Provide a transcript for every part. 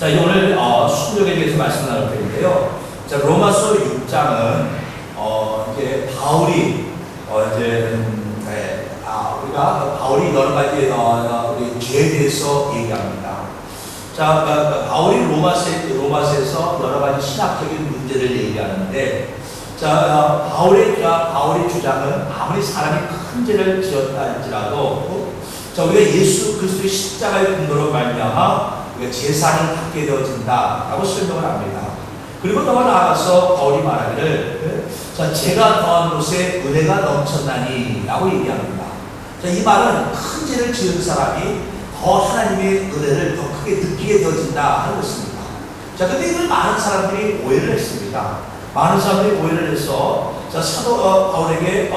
자, 이제 오늘 순종에 대해서 말씀 나눌 텐데요. 자, 로마서 6장은 이제 바울이 우리가 바울이 여러 가지 우리 죄에 대해서 얘기합니다. 자, 바울이 로마서에서 여러 가지 신학적인 문제를 얘기하는데, 자, 바울의 주장은 아무리 사람이 큰 죄를 지었다 할지라도, 자, 우리가 예수 그리스도의 십자가의 공로로 말미암아 우리가 제사를 받게 되어진다라고 설명을 합니다. 그리고 더 나아가서 바울이 말하기를, 자, 제가 더한 곳에 은혜가 넘쳤나니라고 얘기합니다. 자, 이 말은 큰 죄를 지은 사람이 더 하나님의 은혜를 더 크게 느끼게 되어진다 하는 것입니다. 자, 근데 이걸 많은 사람들이 오해를 했습니다. 많은 사람들이 오해를 해서, 자, 사도 바울에게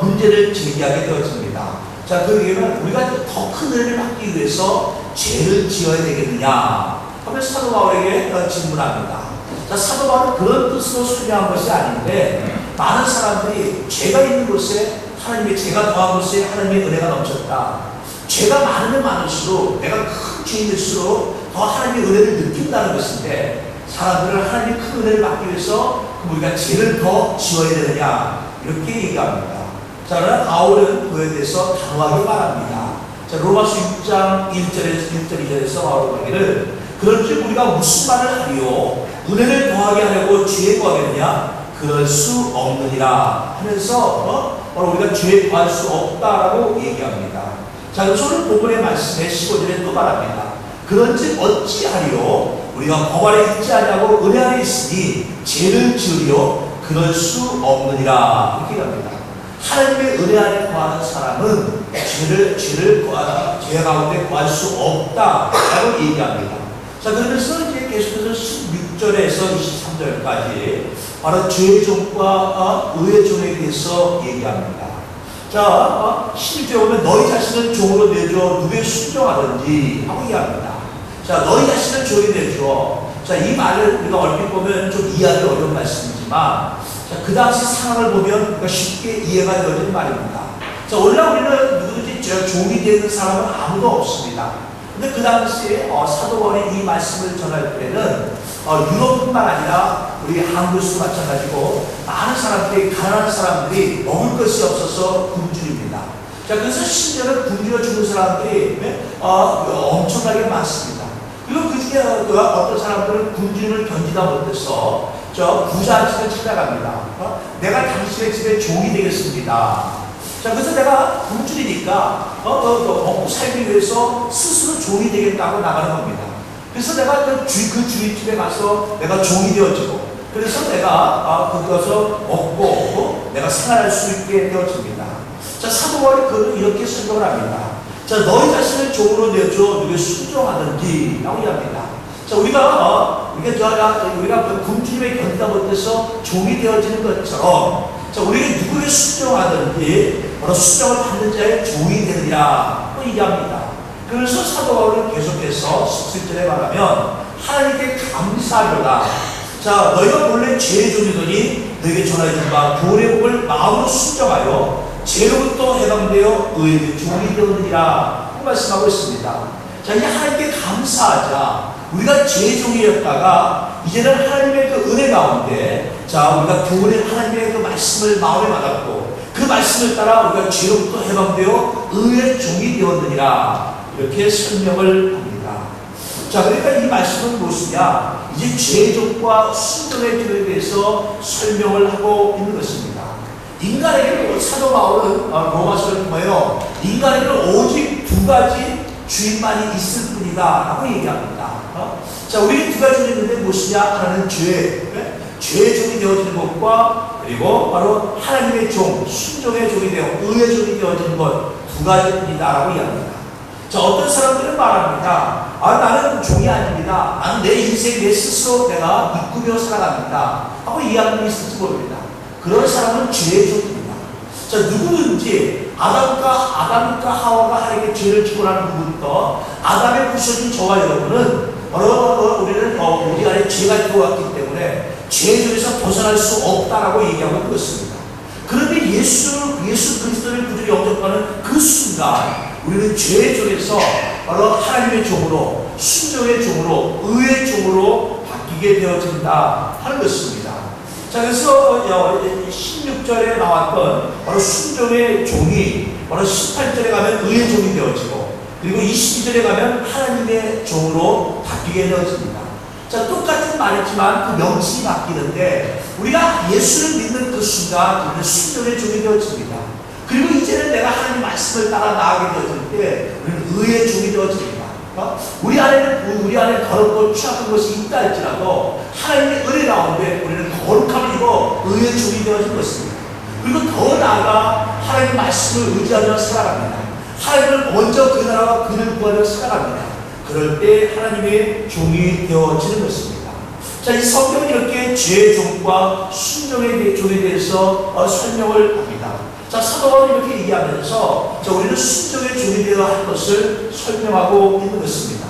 문제를 제기하게 되어집니다. 자, 그러기에는 우리가 더 큰 은혜를 받기 위해서 죄를 지어야 되겠느냐 하면서 사도 바울에게 질문합니다. 자, 사도 바울은 그런 뜻으로 설명한 것이 아닌데, 많은 사람들이 죄가 있는 곳에 하나님의 죄가 더한 곳에 하나님의 은혜가 넘쳤다. 죄가 많으면 많을수록 내가 큰 죄인일수록 더 하나님의 은혜를 느낀다는 것인데, 사람들은 하나님의 큰 은혜를 받기 위해서 우리가 죄를 더 지어야 되느냐 이렇게 얘기합니다. 자, 그러나 바울은 그에 대해서 단호하게 말합니다. 자, 로마서 6장 1절에서 2절에서 바울이 말하기를, 그런즉 우리가 무슨 말을 하리요? 은혜를 더하게 하려고 죄에 구하겠느냐? 그럴 수 없느니라 하면서 우리가 죄에 구할 수 없다라고 얘기합니다. 자, 그래서 오늘 본문의 말씀에 15절에 또 말합니다. 그런즉 어찌하리요? 우리가 법 아래 있지 아니하고 은혜 아래 있으니 죄를 지으리요? 그럴 수 없느니라 이렇게 합니다. 하나님의 은혜 안에 구하는 사람은 죄 가운데 구할 수 없다라고 얘기합니다. 자, 그러면서 이제 계속해서 16절에서 23절까지 바로 죄의 종과 의의 종에 대해서 얘기합니다. 자, 11절에 보면 너희 자신을 종으로 내주어 누구에 순종하든지 하고 얘기합니다. 자, 너희 자신을 종이 내주어. 자, 이 말을 우리가 얼핏 보면 좀 이해하기 어려운 말씀이지만, 자, 그 당시 상황을 보면 우리가 쉽게 이해가 되는 말입니다. 자, 오늘날 우리는 누구든지 종이 되는 사람은 아무도 없습니다. 근데 그 당시에 사도 바울이 이 말씀을 전할 때는 유럽뿐만 아니라 우리 한국에서도 마찬가지고 많은 사람들이, 가난한 사람들이 먹을 것이 없어서 굶주립니다. 자, 그래서 심지어는 굶주려 죽는 사람들이 엄청나게 많습니다. 그리고 그 중에 어떤 사람들은 굶주림을 견디다 못해서 부자 집에 찾아갑니다. 내가 당신의 집에 종이 되겠습니다. 자, 그래서 내가 굶주리니까 먹고 살기 위해서 스스로 종이 되겠다고 나가는 겁니다. 그래서 내가 그 주인집에 가서 내가 종이 되어지고, 그래서 내가 거기서 먹고 내가 생활할 수 있게 되어집니다. 자, 사도 바울이 그걸 이렇게 설명을 합니다. 자, 너희 자신을 종으로 내줘 누구에 순종하든지 라고 얘기합니다. 자, 우리가 굶주림에 견디다 못해서 종이 되어지는 것처럼, 자, 우리가 누구에 순종하든지 바로 순종을 받는 자의 종이 되느니라 얘기합니다. 그래서 사도 바울은 계속해서 17절에 말하면 하나님께 감사하려다. 자, 너희가 본래 죄의 종이더니 너에게 전하여준 바 구원의 복을 마음으로 순종하여 죄로부터 해방되어 의의 종이 되느니라 말씀하고 있습니다. 자, 이제 하나님께 감사하자. 우리가 죄의 종이었다가 이제는 하나님의 그 은혜 가운데, 자, 우리가 교훈의 하나님의 그 말씀을 마음에 받았고 그 말씀을 따라 우리가 죄로부터 해방되어 의의 종이 되었느니라 이렇게 설명을 합니다. 자, 그러니까 이 말씀은 무엇이냐? 이제 죄의 종과 순종의 종에 대해서 설명을 하고 있는 것입니다. 인간에게는, 사도 바울은 로마서를 통하여 인간에게는 오직 두 가지 주인만이 있을 뿐이다 라고 얘기합니다. 자, 우리 두 가지 있는데 무엇이냐? 하나는 죄의 종이 되어지는 것과, 그리고 바로 하나님의 종, 순종의 종이 되어 의의 종이 되어지는 것, 두 가지뿐이다 라고 얘기합니다. 자, 어떤 사람들은 말합니다. 나는 종이 아닙니다. 나는 내 인생, 내 스스로 내가 이끌며 살아갑니다 하고 이해하는 분이 있을지 모릅니다. 그런 사람은 죄의 종입니다. 자, 누구든지 아담과 하와가 하나님께 죄를 지고 나는 부분부터 아담의 부서진 저와 여러분은 우리는 우리 안에 죄가 들어왔기 때문에 죄의 종에서 벗어날 수 없다라고 얘기하고 있는 것입니다. 그런데 예수 그리스도를 구주로 영접하는 그 순간 우리는 죄의 종에서 바로 하나님의 종으로 순종의 종으로, 의의 종으로 바뀌게 되어진다 하는 것입니다. 자, 그래서 16절에 나왔던 바로 순종의 종이 바로 18절에 가면 의의 종이 되어지고, 그리고 22절에 가면 하나님의 종으로 바뀌게 되어집니다. 자, 똑같은 말이지만 그 명칭이 바뀌는데, 우리가 예수를 믿는 그 순간 우리는 순종의 종이 되어집니다. 그리고 이제는 내가 하나님 말씀을 따라 나아가게 되어질 때 우리는 의의 종이 되어집니다. 우리 안에 더럽고 취약한 것이 있다 할지라도 하나님의 은혜 가운데 우리는 거룩함을 입어 의의 종이 되어진 것입니다. 그리고 더 나아가 하나님의 말씀을 의지하며 살아갑니다. 하나님을 먼저 그 나라와 그를 구하며 살아갑니다. 그럴 때 하나님의 종이 되어지는 것입니다. 자, 이 성경은 이렇게 죄의 종과 순종의 종에 대해서 설명을 합니다. 자, 사도 바울이 이렇게 얘기하면서 우리는 순종의 종이 되어야 할 것을 설명하고 있는 것입니다.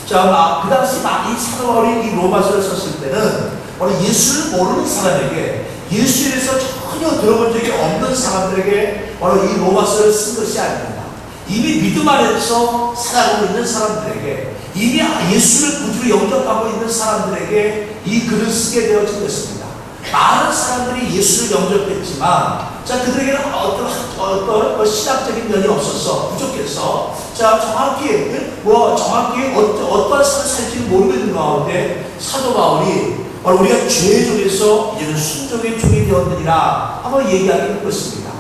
자, 그 당시 이 사도 바울이 이 로마서를 썼을 때는 바로 예수를 모르는 사람에게, 예수에 대해서 전혀 들어본 적이 없는 사람들에게 바로 이 로마서를 쓴 것이 아닙니다. 이미 믿음 안에서 살아가고 있는 사람들에게, 이미 예수를 구주로 영접하고 있는 사람들에게 이 글을 쓰게 되어진 것입니다. 많은 사람들이 예수를 영접했지만, 자, 그들에게는 어떤 신학적인 면이 없어서 부족해서, 자, 정확히 어떠한 삶을 살지를 모르고 있는 가운데 사도 바울이 바로 우리가 죄의 종에서 이제는 순종의 종이 되었느니라 한번 얘기하게 되었습니다.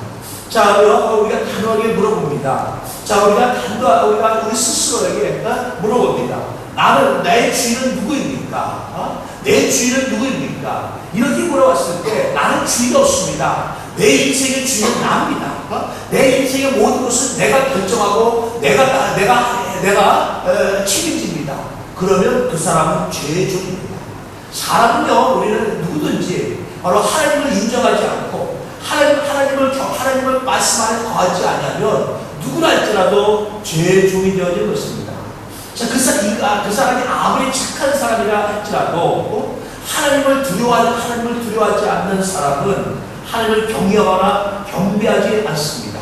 자, 우리가 단호하게 물어봅니다. 자, 우리가 우리 스스로에게 물어봅니다. 나의 주인은 누구입니까? 내 주인은 누구입니까? 이렇게 물어봤을 때 나는 주인이 없습니다. 내 인생의 주인은 나입니다. 내 인생의 모든 것은 내가 결정하고 내가 책임집니다. 그러면 그 사람은 죄의 종입니다. 사람은요, 우리는 누구든지 바로 하나님을 인정하지 않고 하나님을 말씀 안에 거하지 않으면 누구나 할지라도 죄의 종이 되어질 것입니다. 자, 그 사람이 아무리 착한 사람이라 할지라도 하나님을 두려워하지 않는 사람은 하나님을 경외하거나 경배하지 않습니다.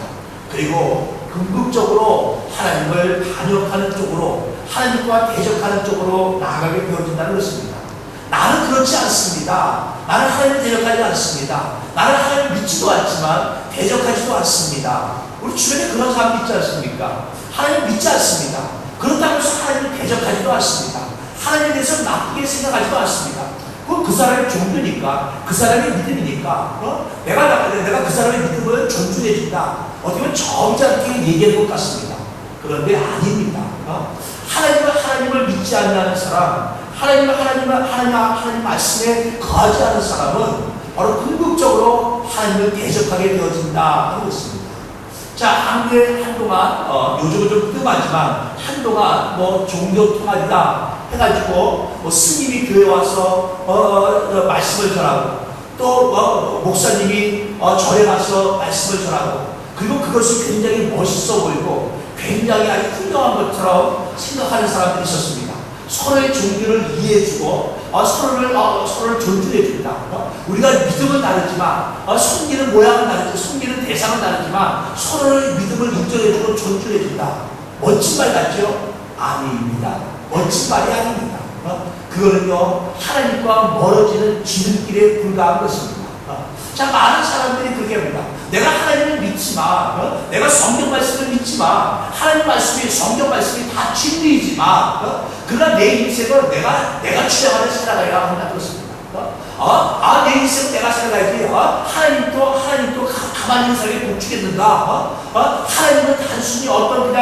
그리고 궁극적으로 하나님을 반역하는 쪽으로, 하나님과 대적하는 쪽으로 나아가게 되어진다는 것입니다. 나는 그렇지 않습니다. 나는 하나님을 대적하지 않습니다. 나는 하나님을 믿지도 않지만 대적하지도 않습니다. 우리 주변에 그런 사람 있지 않습니까? 하나님을 믿지 않습니다. 그렇다고 해서 하나님을 대적하지도 않습니다. 하나님에 대해서 나쁘게 생각하지도 않습니다. 그건 그 사람의 종교니까, 그 사람의 믿음이니까, 내가 그 사람의 믿음을 존중해준다. 어떻게 보면 점잖게 얘기할 것 같습니다. 그런데 아닙니다. 하나님을 믿지 않는 사람, 하나님 말씀에 거하지 않은 사람은 바로 궁극적으로 하나님을 대적하게 되어진다 하는 것입니다. 자, 한국에 한동안, 요즘은 좀 뜸하지만, 한동안 종교 통합이다 해가지고, 스님이 교회 와서, 말씀을 전하고, 또, 목사님이, 절에 가서 말씀을 전하고, 그리고 그것이 굉장히 멋있어 보이고, 굉장히 아주 훌륭한 것처럼 생각하는 사람들이 있었습니다. 서로의 종교를 이해해주고, 서로를 존중해준다. 우리가 믿음은 다르지만, 섬기는 모양은 다르지, 섬기는 대상은 다르지만, 서로의 믿음을 인정해주고 존중해준다. 멋진 말 같죠? 아닙니다. 멋진 말이 아닙니다. 그거는요, 하나님과 멀어지는 지름길에 불과한 것입니다. 자, 많은 사람들이 그렇게 합니다. 내가 하나님을 믿지만, 내가 성경 말씀을 믿지만, 하나님 말씀이, 성경 말씀이 다 진리이지만, 그러나 내 인생을 내가 주장하는 살아가야 한다는 것입니다. 내 인생은 내가 살아가야지. 하나님도 가만히 있는 사람이 못 주겠는가? 하나님은 단순히 어떤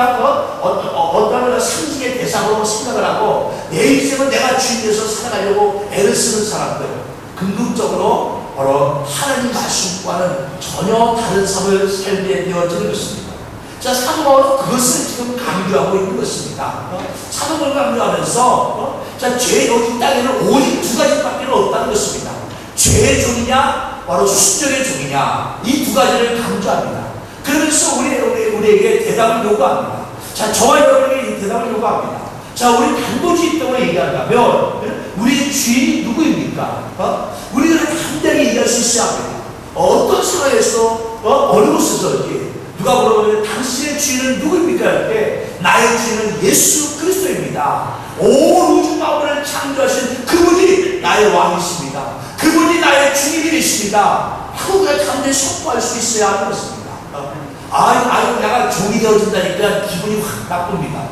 상징의 대상으로 생각을 하고, 내 인생은 내가 주인에서 살아가려고 애를 쓰는 사람들, 궁극적으로 바로 하나님 말씀과는 전혀 다른 삶을 살게 되어지는 것입니다. 자, 사도 바울은 그것을 지금 강조하고 있는 것입니다. 사도 바울을 강조하면서, 자, 여기 땅에는 오직 두 가지밖에 없다는 것입니다. 죄의 종이냐, 바로 순종의 종이냐, 이 두 가지를 강조합니다. 그러면서 우리에게 대답을 요구합니다. 자, 저와 여러분에게 이 대답을 요구합니다. 자, 우리 단도직입적으로 얘기한다면, 우리의 주인이 누구입니까? 우리들은 담대하게 얘기할 수 있어야 합니다. 어떤 상황에서, 어느 곳에서든지, 누가 물어보면 당신의 주인은 누구입니까? 할 때, 나의 주인은 예수 그리스도입니다. 온 우주 만물을 창조하신 그분이 나의 왕이십니다. 그분이 나의 주님이 되십니다. 그걸 감정히 선포할 수 있어야 하는 것입니다. 내가 종이 되어준다니까 기분이 확 나쁩니다.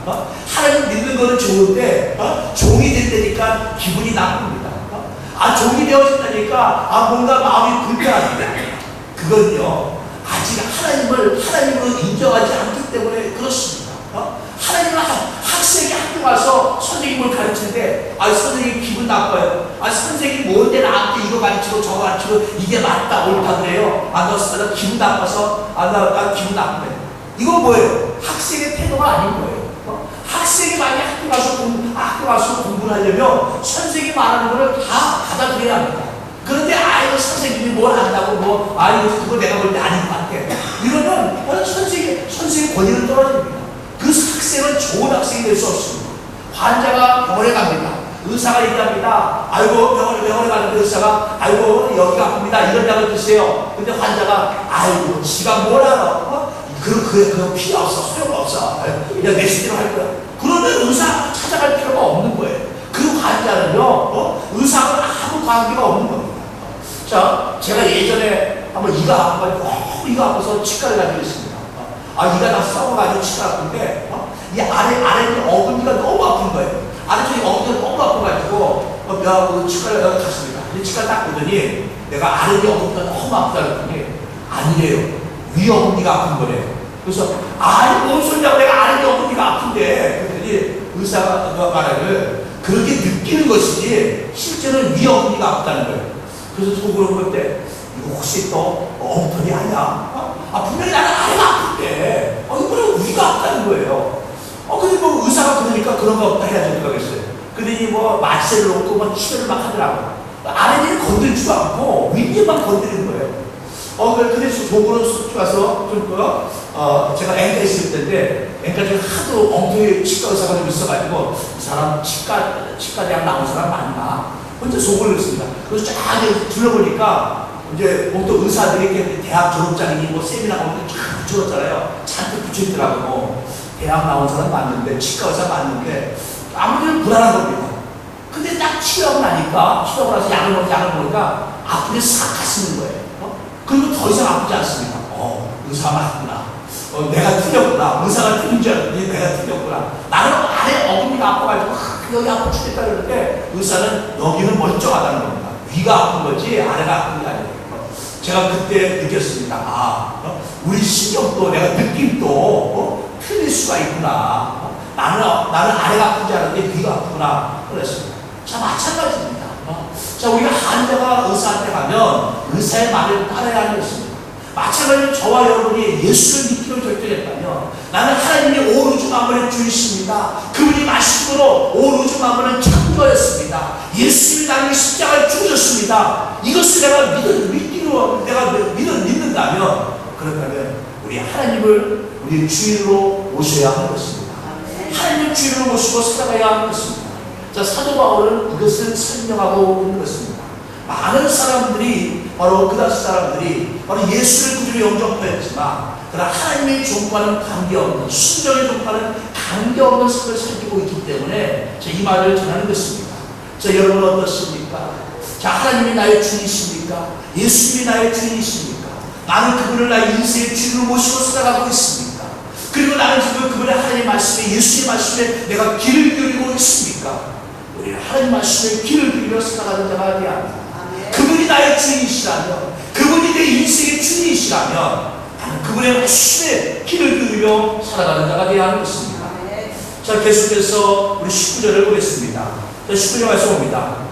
하나님 믿는 거는 좋은데 종이 된다니까 기분이 나쁩니다. 종이 되어준다니까 뭔가 마음이 불편합니다. 그건요, 아직 하나님으로 인정하지 않기 때문에 그렇습니다. 하나님은 학생이 학교 가서 선생님을 가르치는데 선생님 기분 나빠요. 선생님 뭔데 나한테 이거 가르치고 저거 가르치고 이게 맞다 옳다 그래요. 너 기분 나빠서 나 기분 나쁘네. 이거 뭐예요? 학생의 태도가 아닌 거예요. 학생이 만약에 학교 가서 공부를 하려면 선생님이 말하는 거를 다 받아들여야 합니다. 그런데 선생님이 뭘 한다고 그거 내가 볼 때 아닌 것 같아. 이러면 선생님 권위는 떨어집니다. 그 학생은 좋은 학생이 될 수 없습니다. 환자가 병원에 갑니다. 의사가 얘기합니다. 병원에 가는데 의사가 여기가 아픕니다. 이런다고 뜻이에요. 근데 환자가 지가 뭘 알아? 그거 필요 없어. 소용없어. 그냥 내 시대로 할 거야. 그러면 의사 찾아갈 필요가 없는 거예요. 그 환자는요, 의사하고 아무 관계가 없는 겁니다. 자, 제가 예전에 한번 이가 아파서 치과를 가지고 있습니다. 이가 다 썩어가지고 치과 아픈데, 이 아래 어금니가 너무 아픈 거예요. 아래쪽에 어금니가 너무 아파가지고, 치과를 갔습니다. 근데 치과를 딱 보더니, 내가 아래 어금니가 너무 아프다고 했더니, 아니래요. 위 어금니가 아픈 거래요. 그래서, 뭔 소리냐고 내가 아래 어금니가 아픈데, 그랬더니 의사가 말하기를, 그렇게 느끼는 것이지, 실제로는 위 어금니가 아프다는 거예요. 그래서 속으로 볼 때, 이거 혹시 또 엉터리 아니야? 분명히 나는 아래가 아픈데 이거는 위가 아프다는 거예요. 근데 의사가 그러니까 그런 거 없다 해야지 어떡하겠어요. 근데 마취를 놓고 치료를 막 하더라고요. 아래는 건들지도 않고 윗니만 건드리는 거예요. 그래서 속으로 가서 제가 앵가 있을 때인데 앵가 중에 하도 엉터리 치과 의사가 좀 있어가지고 이 사람 치과 대학 나온 사람 맞나? 혼자 속을 넣습니다. 그래서 쫙 둘러보니까 이제 보통 의사들이 이렇게 대학 졸업장이니 세미나 보면 쫙 붙여놨잖아요. 잔뜩 붙여있더라고. 대학 나온 사람 맞는데, 치과 의사 맞는데, 아무래도 불안한 겁니다. 근데 딱 치료하고 나서 약을 먹으니까 아프게 싹 가시는 거예요. 그리고 더 이상 아프지 않습니다. 의사 맞구나. 내가 틀렸구나. 의사가 틀린 줄 알았더니 내가 틀렸구나. 나는 아래 어금니가 아파가지고 여기 아파 죽겠다 그러는데 의사는 여기는 멀쩡하다는 겁니다. 위가 아픈 거지 아래가 아픈 게 아니에요. 제가 그때 느꼈습니다. 우리 신경도 내가 느낌도 틀릴 수가 있구나. 나는 아래가 아프지 않은데 위가 아프구나. 그랬습니다. 자, 마찬가지입니다. 자, 우리가 환자가 의사한테 가면 의사의 말을 따라야 하는 것입니다. 마찬가지로 저와 여러분이 예수를 믿기로 결정했다면 나는 하나님이 온 우주 만물의 주이십니다. 그분이 말씀으로 온 우주 만물을 창조하였습니다. 예수님이 나에게 십자가를 죽으셨습니다. 이것을 내가 믿는다면 그렇다면 우리 하나님을 우리 주인으로 모셔야 하는 것입니다. 하나님을 주인으로 모시고 살아가야 하는 것입니다. 자, 사도 바울은 이것을 설명하고 있는 것입니다. 많은 사람들이 바로 그 당시 사람들이 바로 예수를 구주로 영접하였지만 그러나 하나님의 종과는 관계없는 순정의 종과는 관계없는 삶을 살고 있기 때문에 이 말을 전하는 것입니다. 자, 여러분 어떻습니까? 자, 하나님이 나의 주인이십니까? 예수님이 나의 주인이십니까? 나는 그분을 나의 인생의 주인으로 모시고 살아가고 있습니까? 그리고 나는 지금 그분의 하나님의 말씀에 예수의 말씀에 내가 길을 기울이고 있습니까? 우리는 하나님 말씀에 길을 기울여 살아가는 자가 되어야 합니다. 그분이 나의 주인이시라면, 그분이 내 인생의 주인이시라면 나는 그분의 말씀에 길을 기울여 살아가는 자가 되어야 하는 것입니다. 자, 계속해서 우리 19절을 보겠습니다. 자, 19절 말씀 봅니다.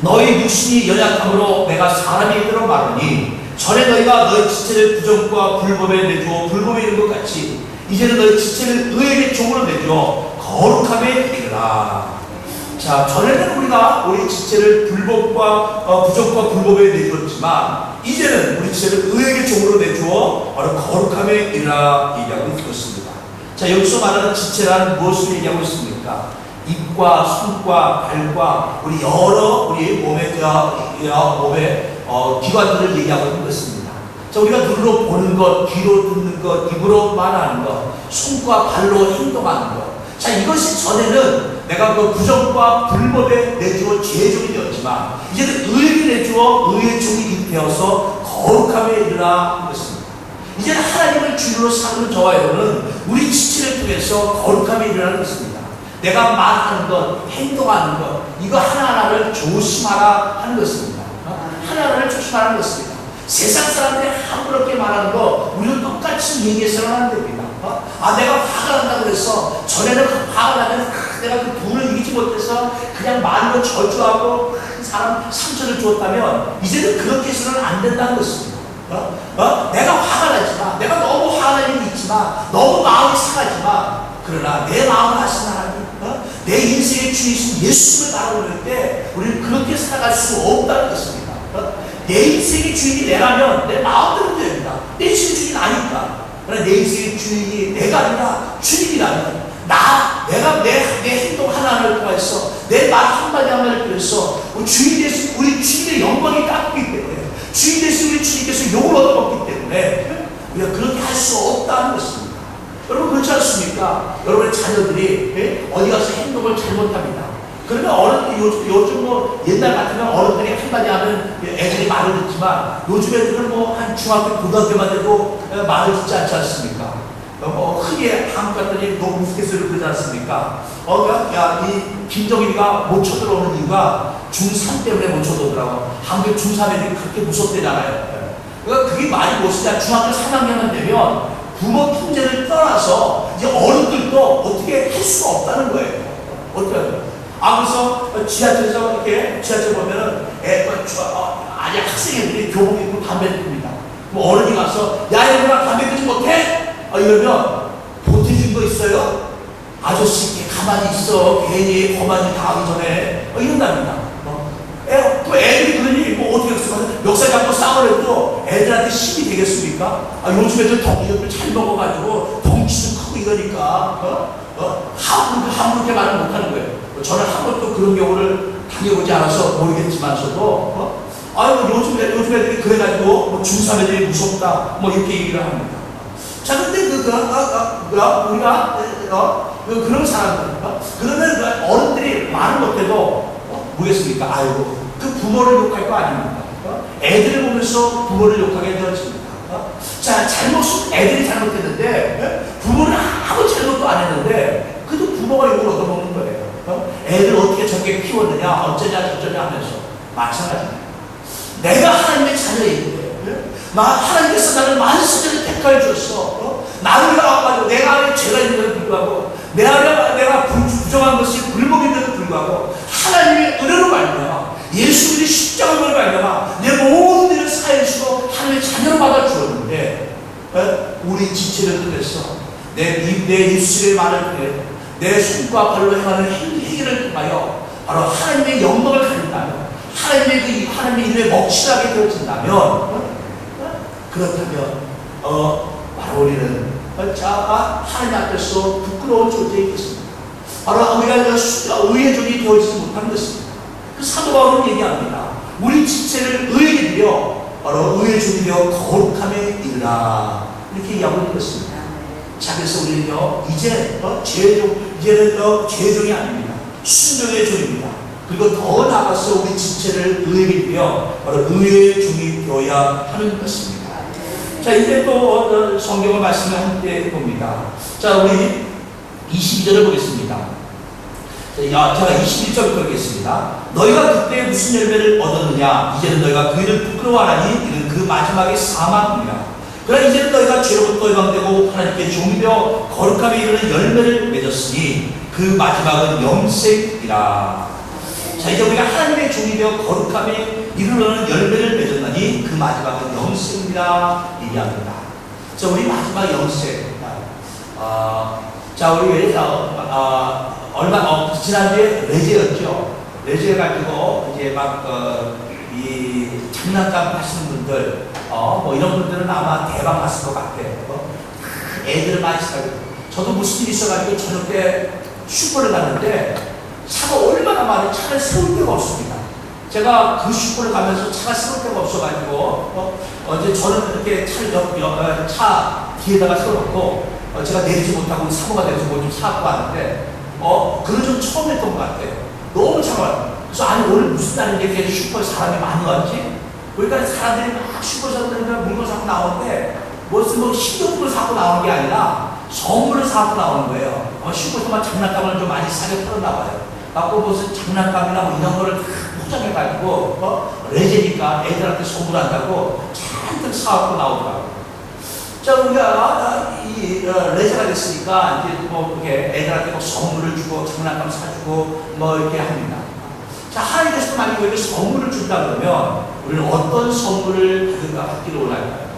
너희 육신이 연약함으로 내가 사람이 이르러 말하니 전에 너희가 너희 지체를 부정과 불법에 내주어 불법에 이른 것 같이 이제는 너희 지체를 의에게 종으로 내주어 거룩함에 이르라. 자, 전에는 우리가 우리 지체를 불법과 부정과 불법에 내주었지만 이제는 우리 지체를 의에게 종으로 내주어 바로 거룩함에 이르라 얘기하고 있습니다. 자, 여기서 말하는 지체란 무엇을 얘기하고 있습니까? 입과 손과 발과 우리 여러 우리 몸의 기관들을 얘기하고 있는 것입니다. 자, 우리가 눈으로 보는 것, 귀로 듣는 것, 입으로 말하는 것, 손과 발로 행동하는 것. 자, 이것이 전에는 내가 그 부정과 불법에 내주어 죄의 종이 되었지만 이제는 의에게 내주어 의의 종이 되어서 거룩함에 이르라 것입니다. 이제는 하나님을 주로 삼는 저와 여러분은 우리 지체를 통해서 거룩함에 이르라는 것입니다. 내가 말하는 것, 행동하는 것, 이거 하나하나를 조심하라 하는 것입니다. 하나하나를 조심하라는 것입니다. 세상 사람들이 함부롭게 말하는 거 우리는 똑같이 얘기해서는 안 됩니다. 내가 화가 난다고 그래서 전에는 화가 나면 내가 그 분을 이기지 못해서 그냥 말로 저주하고 큰 사람 상처를 주었다면 이제는 그렇게 해서는 안 된다는 것입니다. 내가 화가 나지만 내가 너무 화가 나는 일이 있지만 너무 마음이 상하지만 그러나 내 마음을 아시는 하나님, 내 인생의 주이신 예수를 바라볼 때 우리는 그렇게 살아갈 수 없다는 것입니다. 내 인생의 주인이 내라면 내 마음대로 됩니다. 내 인생의 주인이 나니까. 그러나 내 인생의 주인이 내가 아니라 주님이라면 내가 내 행동 하나를 통해서 내 말 한마디 한마디를 통해서 주인 대신 우리 주인의 영광이 깎이기 때문에 주인 대신 우리 주님께서 욕을 얻어먹기 때문에 우리가 그렇게 할 수 없다는 것입니다. 여러분 그렇지 않습니까? 여러분의 자녀들이 어디 가서 행동을 잘못합니다. 그러면 어른들이 요즘 뭐 옛날 같으면 어른들이 한마디 하면 애들이 말을 듣지만 요즘 애들은 뭐 한 중학교 고등학교만 돼도 말을 듣지 않지 않습니까? 흔히 한국 갔더니 너무 우스갯소리를 그러지 않습니까? 이 김정일이가 못 쳐들어오는 이유가 중3 때문에 못 쳐들어오더라고. 한국 중3 애들이 그렇게 무섭대잖아요. 그러니까 그게 말이 무엇이냐? 중학교 3학년만 되면 부모 통제를 떠나서 이제 어른들도 어떻게 할 수가 없다는 거예요. 어떻게 하죠? 그래서 지하철에서 이렇게 지하철 보면은 아니 학생애들이 교복 입고 담배를 핍니다. 뭐 어른이 가서 야 얘들아 담배 피지 못해? 이러면 보태준 거 있어요? 아저씨 가만히 있어. 괜히 거만이 당하기 전에 이런답니다. 또 애들이 그러니 뭐 어떻게 했어? 멱살 잡고 싸우려도 애들한테 힘이 되겠습니까? 요즘 애들 덩치도 잘 먹어가지고 덩치도 크고 이러니까 함부롭게 말을 못하는 거예요. 저는 한 번도 그런 경우를 당해보지 않아서 모르겠지만서도 요즘 애들이 그래가지고 뭐 중3 애들이 무섭다 뭐 이렇게 얘기를 합니다. 자, 근데 우리가 그런 사람들 그러면 어른들이 말을 못해도 뭐겠습니까? 그 부모를 욕할 거 아닙니까? 애들을 보면서 부모를 욕하게 되어집니다. 자, 애들이 잘못했는데 부모는 아무 잘못도 안 했는데 그래도 부모가 욕을 얻어먹는 거예요. 애들 어떻게 저렇게 키웠느냐 어쩌냐 저쩌냐 하면서 마찬가지입니다. 내가 하나님의 자녀인데 하나님께서 나를 만세전에 택하여 주셨어. 나를 가지고 내가 안에 죄가 있는데도 불구하고 내가 부정한 것이 불법인데도 불구하고 하나님의 은혜로 말미암아 예수님이 십자가로 말미암아 내 모든 일을 사해주시고 하나님의 자녀로 받아주었는데 우리 지체를 통해서 내 입술의 말을 통해 내 손과 발로 행하는 행위를 통하여 바로 하나님의 영광을 가린다면 하나님의 이름에 먹칠하게 되어진다면 그렇다면 바로 우리는 하나님 앞에서 부끄러운 존재에 있겠습니다. 바로 우리가 의의 종이 되어지지 못하는 것입니다. 그 사도 바울은 얘기합니다. 우리 지체를 의에게 드려 바로 의의 종이 되어 거룩함에 이르라 이렇게 얘기하고 있는 것입니다. 자, 그래서 우리는요 이제는 죄종이 아닙니다. 순종의 종입니다. 그리고 더 나아가서 우리 지체를 의에게 드려 바로 의의 종이 되어야 하는 것입니다. 자, 이제 또 성경의 말씀을 함께 봅니다. 자, 우리 22절을 보겠습니다. 제가 21절부터 보겠습니다. 너희가 그때 무슨 열매를 얻었느냐? 이제는 너희가 그 일을 부끄러워하나니 이는 그 마지막의 사망이라. 그러나 이제는 너희가 죄로부터 해방되고 하나님께 종이 되어 거룩함에 이르는 열매를 맺었으니 그 마지막은 영생이라. 자, 이제 우리가 하나님의 종이 되어 거룩함에 이르는 열매를 맺었나니 그 마지막은 영생이라 얘기합니다. 자, 우리 마지막 영생. 자, 우리 지난주에 레제였죠. 레제 가지고 이제 이 장난감 하시는 분들, 뭐 이런 분들은 아마 대박 났을 것 같아요. 애들을 많이 사고. 저도 무슨 일이 있어가지고 저녁 때 슈퍼를 갔는데 차가 얼마나 많은 차를 세울 데가 없습니다. 제가 그 슈퍼를 가면서 차가 세울 데가 없어가지고 이제 저는 이렇게 차 뒤에다가 세워놓고 제가 내리지 못하고 사모가 돼서 뭐 좀 사갖고 왔는데, 그런 좀 처음 했던 것 같아요. 너무 참아요. 그래서 아니, 오늘 무슨 날인데 계속 슈퍼에 사람이 많이 왔지? 그러니까 사람들이 막 슈퍼에서 물건 사고 나오는데, 무슨 뭐 식료품을 사고 나오는 게 아니라 선물을 사고 나오는 거예요. 슈퍼에서만 장난감을 좀 많이 사게 팔았나 봐요. 갖고 무슨 장난감이나 뭐 이런 거를 다 포장해가지고, 레제니까 애들한테 선물한다고 잔뜩 사갖고 나오더라고요. 자, 우리가 이 레저가 됐으니까 이제 뭐 이렇게 애들한테 뭐 선물을 주고 장난감 사주고 뭐 이렇게 합니다. 자, 하나님께서 만약에 우리에게 선물을 준다 그러면 우리는 어떤 선물을 받기를 원할까요?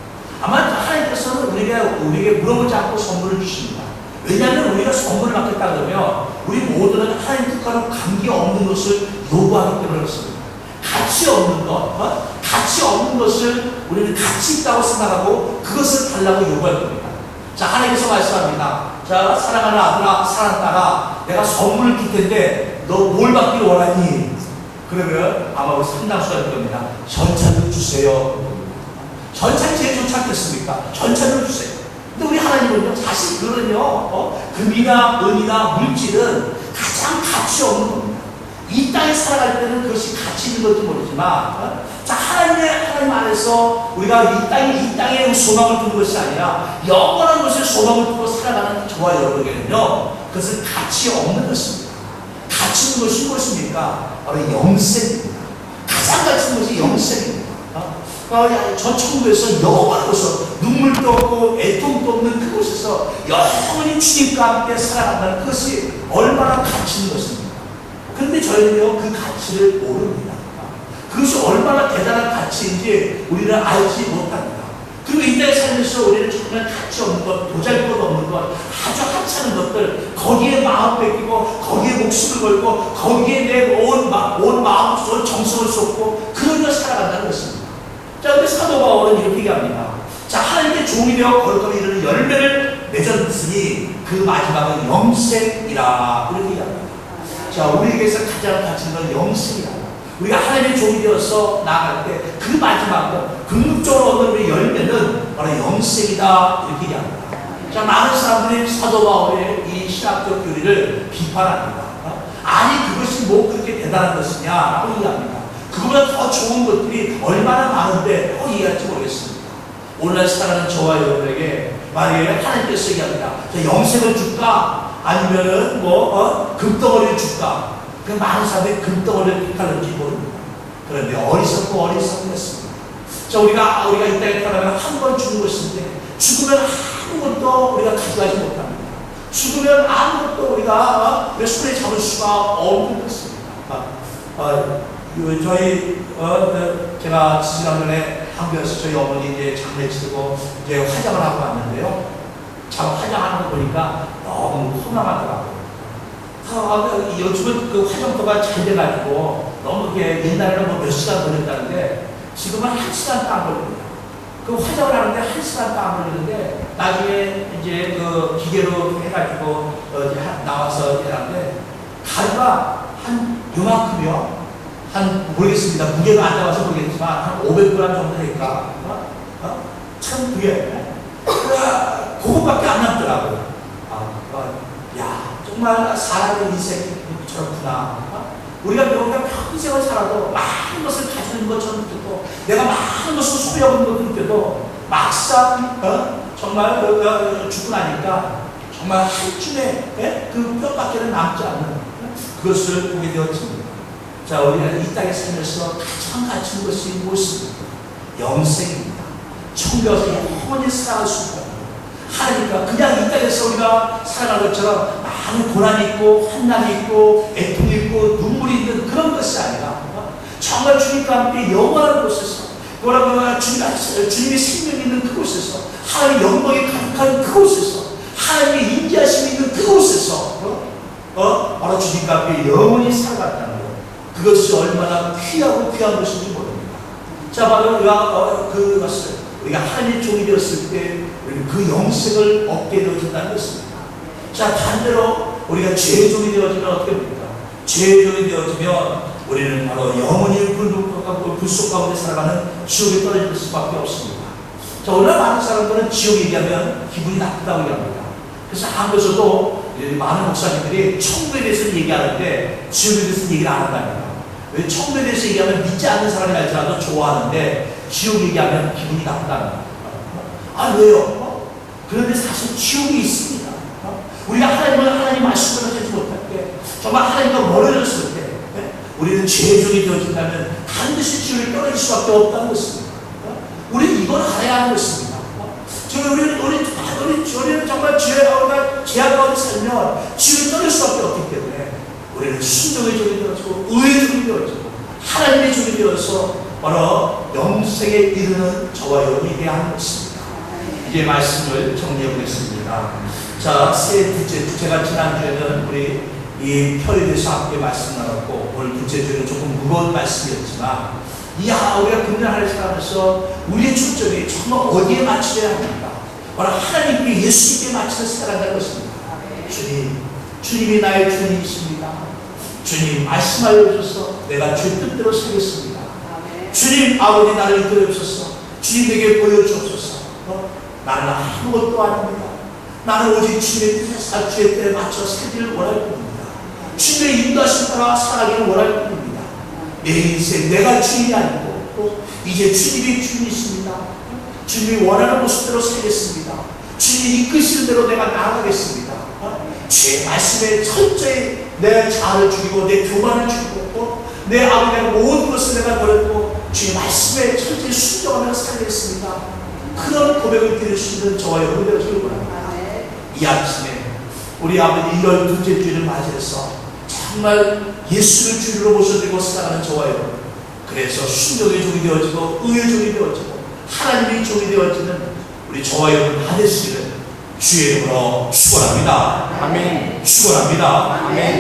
아마 하나님께서는 우리에게 물어보지 않고 선물을 주십니다. 왜냐하면 우리가 선물을 받겠다 그러면 우리 모두는 하나님 뜻과는 관계없는 것을 요구하기 때문에 그렇습니다. 가치 없는 것, 가치 없는 것을 우리는 가치 있다고 생각하고 그것을 달라고 요구할 겁니다. 자, 하나님께서 말씀합니다. 자, 사랑하는 아들아, 사랑하는 딸아, 내가 선물을 줄 텐데 너 뭘 받기를 원하니? 그러면 아마 우리 상당수가 될 겁니다. 전찬을 주세요. 전찬이 제일 좋지 않겠습니까? 전찬을 주세요. 근데 우리 하나님은요, 사실 그거는요, 금이나 은이나 물질은 가장 가치 없는 겁니다. 이 땅에 살아갈 때는 그것이 가치 있는 건지 모르지만, 자, 하나님 안에서 우리가 이 땅에 소망을 두는 것이 아니라 영원한 것에 소망을 두고 살아가는 저와 여러분에게는요, 그것은 가치 없는 것입니다. 가치 있는 것이 무엇입니까? 바로 영생입니다. 가장 가치 있는 것이 영생입니다. 저 천국에서 영원한 곳에서 눈물도 없고 애통도 없는 그곳에서 영원히 주님과 함께 살아간다는 그것이 얼마나 가치 있는 것입니까? 그런데 저희는요, 그 가치를 모릅니다. 그것이 얼마나 대단한 가치인지 우리는 알지 못합니다. 그리고 이 땅에 살면서 우리는 정말 가치 없는 것, 보잘것없는 것, 아주 하찮은 것들, 거기에 마음 뺏기고, 거기에 목숨을 걸고, 거기에 내 온 마음, 온 정성을 쏟고, 그러며 살아간다는 것입니다. 자, 근데 사도 바울은 이렇게 얘기합니다. 자, 하나님의 종이 되어 거룩함에 이르는 열매를 맺었으니 그 마지막은 영생이라. 이렇게 얘기합니다. 자, 우리에게서 가장 가치 있는 건 영생이다. 우리가 하나님의 종이 되어서 나아갈 때 그 마지막은 궁극적으로 얻는 우리 열매는 바로 영생이다. 이렇게 얘기합니다. 자, 많은 사람들이 사도 바울의 이 신학적 교리를 비판합니다. 아니, 그것이 뭐 그렇게 대단한 것이냐라고 얘기합니다. 그보다 더 좋은 것들이 얼마나 많은데 이해할지 모르겠습니다. 오늘날 살아가는 저와 여러분에게 만약에 하나님께서 얘기합니다. 영생을 줄까? 아니면은 금덩어리를 줄까? 그 많은 사람들이 금덩어리를 택하는지 모릅니다. 그런데 어리석고 했습니다. 자, 우리가 이 땅에 태어나면 한 번 죽는 것인데 죽으면 아무것도 우리가 가져가지 못합니다. 죽으면 아무것도 우리가 손에 잡을 수가 없는 것입니다. 제가 지난번에 한국에서 저희 어머니 이제 장례 치르고 이제 화장을 하고 왔는데요. 화장하는 거 보니까 너무 호남하더라고요. 요즘은 그 화장터가 잘 돼가지고 너무 이게 옛날에는 뭐 몇 시간 걸렸다는데 지금은 1시간도 안 걸립니다. 그 화장을 하는데 1시간도 안 걸리는데 나중에 이제 그 기계로 해가지고 나와서 하는데 가루가 한 요만큼이요. 모르겠습니다. 무게가 안 잡아서 모르겠지만 한 500g 정도 되니까 참 그게 그것밖에 안 남더라고요. 정말 사람의 인생이 저렇구나. 우리가 평생을 살아도 많은 것을 가지는 것처럼 느껴도 내가 많은 것을 소유하는 것도 느껴도 막상 정말 죽고 나니까 정말 한 줌의 그 뼈밖에는 남지 않는 그것을 보게 되었습니다. 자, 우리가 이 땅에 살면서 가장 가치 있는 것이 무엇입니까? 영생입니다. 천국에서 영원히 살아갈 수 있다. 하나님과 그냥 이 땅에서 우리가 살아가는 것처럼 많은 고난이 있고 환난이 있고 애통이 있고 눈물이 있는 그런 것이 아니라 정말 주님과 함께 영원한 곳에서 주님의 생명이 있는 그곳에서 하나님의 영광이 가득한 그곳에서 하나님의 인자하심이 있는 그곳에서 바로 주님과 함께 영원히 살아간다는 것, 그것이 얼마나 귀하고 귀한 것인지 모릅니다. 자, 바로 그것을 우리가 하나님의 종이 되었을 때 우리는 그 영생을 얻게 되어진다는 것입니다. 자, 반대로 우리가 죄의 종이 되어지면 어떻게 됩니까? 죄의 종이 되어지면 우리는 바로 영원히 불 속 가운데 살아가는 지옥에 떨어질 수밖에 없습니다. 자, 오늘 많은 사람들은 지옥 얘기하면 기분이 나쁘다고 얘기합니다. 그래서 한국에서도 많은 목사님들이 천국에 대해서 얘기하는데 지옥에 대해서 얘기를 안 한답니다. 왜 천국에 대해서 얘기하면 믿지 않는 사람이 알지라도 좋아하는데 지옥 얘기하면 기분이 나쁘다는 거예요. 아, 왜요? 그런데 사실 지옥이 있습니다. 우리가 하나님 말씀을 하지 못할 때, 정말 하나님과 멀어졌을 때, 우리는 죄종이 되어진다면 반드시 지옥에 떨어질 수밖에 없다는 것입니다. 우리는 이걸 알아야 하는 것입니다. 우리는 정말 죄악 가운데 살면 지옥에 떨어질 수밖에 없기 때문에 우리는 순종의 종이 되어지고 의의 종이 되어지고 하나님의 종이 되어서 바로 영생에 이르는 저와 여러분이 되어야 하는 것입니다. 이제 말씀을 정리해 보겠습니다. 자, 제가 지난주에는 우리 이 표에 대해서 함께 말씀 나눴고, 오늘 둘째 주에는 조금 무거운 말씀이었지만, 우리가 분별하는 시간에서 우리의 초점이 정말 어디에 맞춰야 합니까? 바로 하나님께 예수님께 맞춰서 살아가는 것입니다. 주님이 나의 주님이십니다. 주님 말씀하여 주셔서 내가 주의 뜻대로 살겠습니다. 주님 아버지 나를 이끌어 주셔서 주님에게 보여주옵소서. 나는 아무것도 아닙니다. 나는 오직 주님의 뜻에 주의 때에 맞춰 살기를 원할 뿐입니다. 주님의 인도하심 따라 살아가기를 원할 뿐입니다. 내 인생 내가 주인이 아니고 또 이제 주님이 주인이십니다. 주님이 원하는 모습대로 살겠습니다. 주님이 이끄시는 대로 내가 나아가겠습니다. 주의 말씀에 철저히 내 자아를 죽이고 내 교만을 죽이고 또 내 아버지의 모든 것을 내가 버렸고 주의 말씀에 철저히 순종하며 살겠습니다. 그런 고백을 드릴 수 있는 저와 여러분 되시길 바랍니다. 이 아침에 우리 아버지 1월 둘째 주일을 맞이해서 정말 예수를 주로 모셔드리고 살아가는 저와 여러분, 그래서 순종의 종이 되어지고 의의 종이 되어지고 하나님의 종이 되어지는 우리 저와 여러분 다 되시기를 주의 이름으로 축원합니다. 아멘. 축원합니다. 아멘.